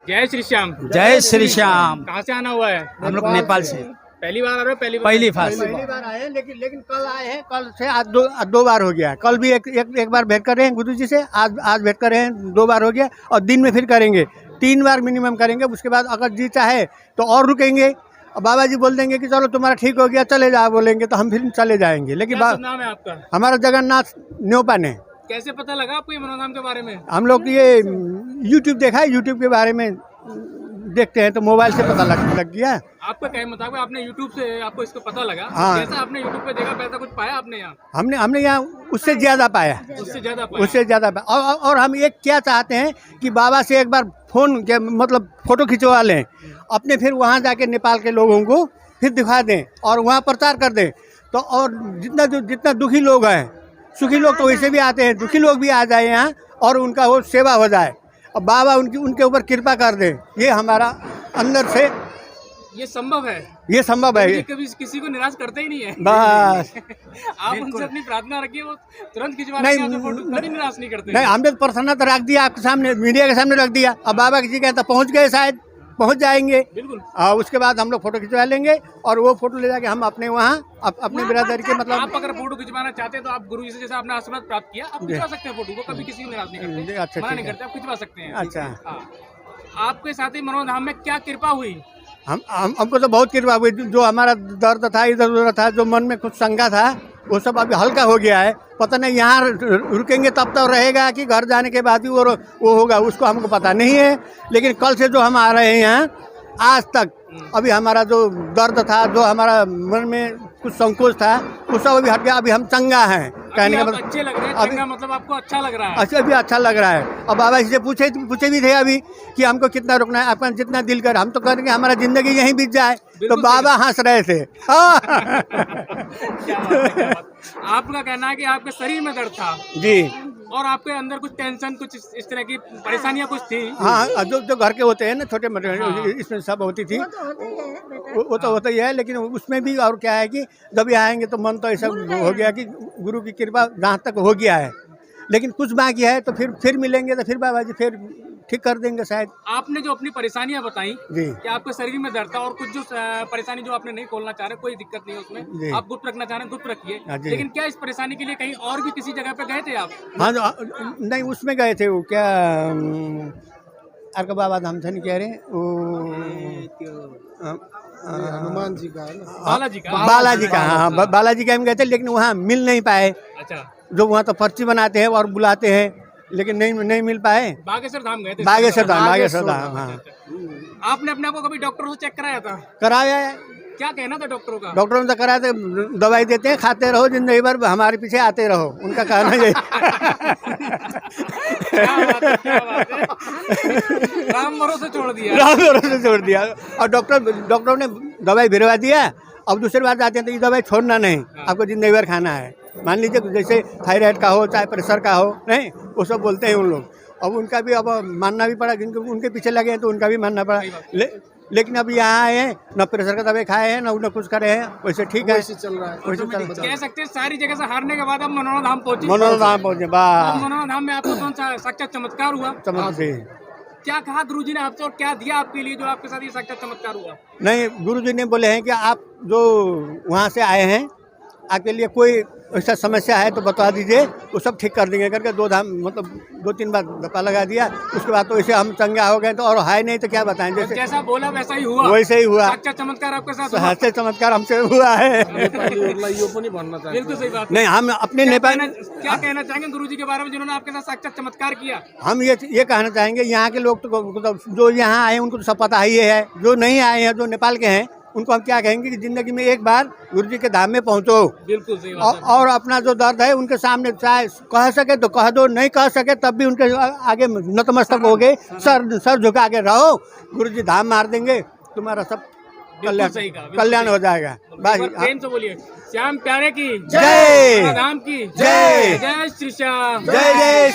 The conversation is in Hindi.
जय श्री श्याम। जय श्री श्याम। कहाँ से आना हुआ है? हम लोग नेपाल से पहली बार आ रहे हो? पहली पहली बार आए हैं, लेकिन कल आए हैं। कल से आज दो बार हो गया। कल भी एक बार भेंट कर रहे हैं गुरु जी से। आज भेंट कर रहे हैं, 2 बार हो गया। और दिन में फिर करेंगे, 3 बार मिनिमम करेंगे। उसके बाद अगर जी चाहे तो और रुकेंगे। और बाबा जी बोल देंगे कि चलो तुम्हारा ठीक हो गया, चले जाओ, बोलेंगे तो हम फिर चले जाएंगे। लेकिन क्या नाम है आपका? हमारा जगन्नाथ न्योपन है। कैसे पता लगा आपको ये मनोधाम के बारे में? हम लोग ये यूट्यूब देखा है, यूट्यूब के बारे में देखते हैं तो मोबाइल से पता लग गया। आपका कहने मुताबिक आपने यूट्यूब से आपको इसको पता लगा? हाँ। जैसा आपने यूट्यूब पे देखा वैसा कुछ पाया आपने यहाँ? हमने यहाँ उससे ज़्यादा पाया। उससे ज़्यादा पाया। और हम एक क्या चाहते हैं कि बाबा से एक बार फ़ोन के मतलब फ़ोटो खिंचवा लें अपने, फिर वहाँ जाके नेपाल के लोगों को फिर दिखा दें और वहाँ प्रचार कर दें। तो और जितना दुखी लोग हैं, सुखी लोग तो वैसे भी आते हैं, दुखी लोग भी आ जाए यहाँ और उनका वो सेवा हो जाए और बाबा उनके ऊपर कृपा कर दे। ये हमारा अंदर से ये संभव है। ये संभव है। कभी किसी को निराश करते ही नहीं है। बस आप उनसे अपनी प्रार्थना रखिए, वो तुरंत खिंचवा नहीं, देंगे, आपको फोटो कभी निराश नहीं करते। नहीं, हमने तो प्रसन्नता तो रख दिया आपके सामने, मीडिया के सामने रख दिया। अब बाबा किसी कहता पहुँच गए, शायद पहुँच जाएंगे। बिल्कुल। उसके बाद हम लोग फोटो खिंचवा लेंगे और वो फोटो ले जाके हम अपने वहाँ अपने बिरादरी के मतलब आप अगर फोटो खिंचवाना चाहते हैं तो आप गुरु जी से जैसे आपने आशीर्वाद प्राप्त किया, आप खिंचवा सकते हैं फोटो को, कभी किसी को निराश नहीं करते। अच्छा, मना ठीक नहीं है। करते, आप खिंचवा सकते हैं। अच्छा। हाँ। आपके साथ ही मनोधाम में क्या कृपा हुई? हमको तो बहुत कृपा हुई। जो हमारा दर्द था, इधर उधर था, जो मन में कुछ शंका था, वो सब अभी हल्का हो गया है। पता नहीं यहाँ रुकेंगे तब तो रहेगा कि घर जाने के बाद ही वो होगा, उसको हमको पता नहीं है। लेकिन कल से जो हम आ रहे हैं यहाँ, आज तक अभी हमारा जो दर्द था, जो हमारा मन में कुछ संकोच था, वो सब अभी हट गया। अभी हम चंगा हैं। कहने का मतलब अच्छे लग रहे हैं। चंगा मतलब आपको अच्छा लग रहा है? अच्छा, भी अच्छा लग रहा है। और बाबा जी से पूछे भी थे अभी कि हमको कितना रुकना है, आपका जितना दिल कर। हम तो करेंगे हमारा जिंदगी यहीं बीत जाए। तो बाबा हंस रहे थे। क्या बात है। आपका कहना है कि आपके शरीर में दर्द था जी, और आपके अंदर कुछ टेंशन, कुछ इस तरह की परेशानियां कुछ थी। हाँ, जो घर के होते हैं ना, छोटे मोटे, इसमें सब होती थी। वो तो होता ही है। लेकिन उसमें भी और क्या है कि जब यहाँ आएंगे तो मन तो ऐसा हो गया कि गुरु की कृपा जहाँ तक हो गया है। लेकिन कुछ बाकी है तो फिर मिलेंगे तो फिर बाबा जी फिर ठीक कर देंगे शायद। आपने जो अपनी परेशानियां बताई जी, कि आपके शरीर में दर्द था और कुछ जो परेशानी जो आपने नहीं खोलना चाह रहे, कोई दिक्कत नहीं है उसमें, आप गुप्त रखना चाह रहे हैं, गुप्त रखिए। लेकिन क्या इस परेशानी के लिए कहीं और भी किसी जगह पे गए थे आप? हाँ, नहीं, उसमें गए थे। वो क्या अर्क बाबा धाम से नहीं कह रहे वो, हनुमान जी का, बालाजी का। हाँ, बालाजी का हम गए थे, लेकिन वहाँ मिल नहीं पाए। अच्छा। जो वहाँ तो पर्ची बनाते हैं और बुलाते हैं, लेकिन नहीं मिल पाए। बागेश्वर धाम गए थे? बागेश्वर धाम। हाँ, आपने अपने आप को कभी डॉक्टर से चेक कराया था? कराया है। क्या कहना था डॉक्टरों का? डॉक्टरों ने कराया था, दवाई देते हैं, खाते रहो, जिंदगी भर हमारे पीछे आते रहो, उनका कहना यही। क्या बात है। राम भरोसे छोड़ दिया। राम भरोसे छोड़ दिया। और डॉक्टरों ने दवाई भिरवा दिया। अब दूसरी बार जाते हैं तो ये दवाई छोड़ना नहीं, आपको जिंदगी भर खाना है। मान लीजिए जैसे थायराइड का हो, चाहे प्रेशर का हो, नहीं, वो सब बोलते हैं उन लोग। अब उनका भी अब मानना भी पड़ा, जिनको उनके पीछे लगे हैं तो उनका भी मानना पड़ा। लेकिन अब यहाँ आए हैं, न प्रेशर का दवाई खाए हैं, न कुछ करे हैं, वैसे ठीक है, वैसे चल रहा है। कह सकते हैं सारी जगह से हारने के बाद अब मनोधाम पहुंचे। बस मनोधाम में आपको कौन सा साक्षात चमत्कार हुआ? क्या कहा गुरुजी ने आपसे और क्या दिया आपके लिए जो आपके साथ ये साक्षात चमत्कार हुआ? नहीं, गुरुजी ने बोले हैं कि आप जो वहाँ से आए हैं, आपके लिए कोई ऐसा समस्या है तो बता दीजिए, वो सब ठीक कर देंगे करके 2-3 बार धप्पा लगा दिया। उसके बाद तो ऐसे हम चंगा हो गए। तो और है नहीं तो क्या बताएं, जैसा बोला वैसा ही हुआ। वैसे ही हुआ। साक्षात चमत्कार आपके साथ हुआ। साक्षात चमत्कार हमसे हुआ है। बिल्कुल सही बात। नहीं, हम अपने नेपाल क्या कहना चाहेंगे गुरुजी के बारे में जिन्होंने आपके साथ साक्षात चमत्कार किया? हम ये कहना चाहेंगे, यहाँ के लोग तो जो यहाँ आए उनको तो सब पता ही है। जो नहीं आए हैं, जो नेपाल के हैं, उनको हम क्या कहेंगे कि जिंदगी में एक बार गुरु जी के धाम में पहुँचो। बिल्कुल सही बात। और अपना जो दर्द है उनके सामने चाहे कह सके तो कह दो, नहीं कह सके तब भी उनके आगे नतमस्तक हो गए, सर झुका के रहो, गुरु जी धाम मार देंगे, तुम्हारा सब कल्याण हो जाएगा। प्रेम से बोलिए, श्याम प्यारे की जय, धाम की जय, जय श्री श्याम, जय जय।